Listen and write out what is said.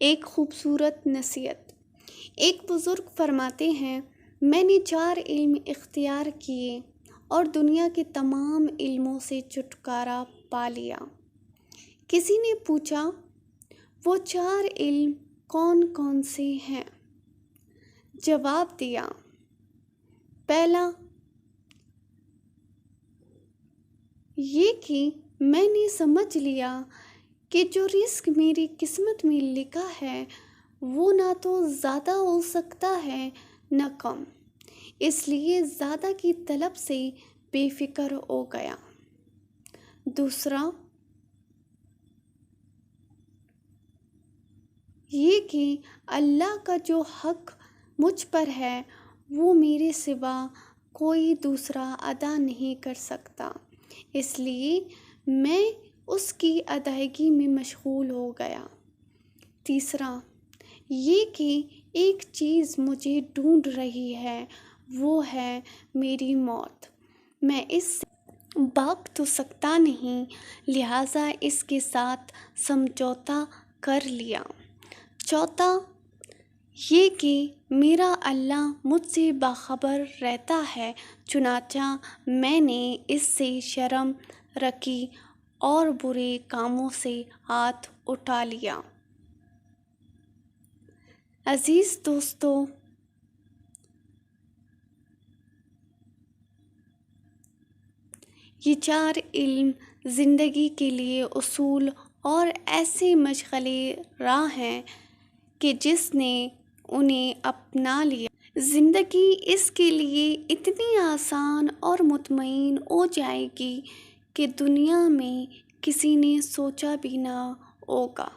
ایک خوبصورت نصیحت۔ ایک بزرگ فرماتے ہیں، میں نے 4 علم اختیار کیے اور دنیا کے تمام علموں سے چھٹکارا پا لیا۔ کسی نے پوچھا، وہ 4 علم کون کون سے ہیں؟ جواب دیا، پہلا یہ کہ میں نے سمجھ لیا کہ جو رزق میری قسمت میں لکھا ہے وہ نہ تو زیادہ ہو سکتا ہے نہ کم، اس لیے زیادہ کی طلب سے بے فکر ہو گیا۔ دوسرا یہ کہ اللہ کا جو حق مجھ پر ہے وہ میرے سوا کوئی دوسرا ادا نہیں کر سکتا، اس لیے میں اس کی ادائیگی میں مشغول ہو گیا۔ تیسرا یہ کہ ایک چیز مجھے ڈھونڈ رہی ہے، وہ ہے میری موت، میں اس سے بھاگ تو سکتا نہیں، لہٰذا اس کے ساتھ سمجھوتا کر لیا۔ چوتھا یہ کہ میرا اللہ مجھ سے باخبر رہتا ہے، چنانچہ میں نے اس سے شرم رکھی اور برے کاموں سے ہاتھ اٹھا لیا۔ عزیز دوستو، یہ 4 علم زندگی کے لیے اصول اور ایسے مشغلے راہ ہیں کہ جس نے انہیں اپنا لیا، زندگی اس کے لیے اتنی آسان اور مطمئن ہو جائے گی کہ دنیا میں کسی نے سوچا بھی نہ ہوگا۔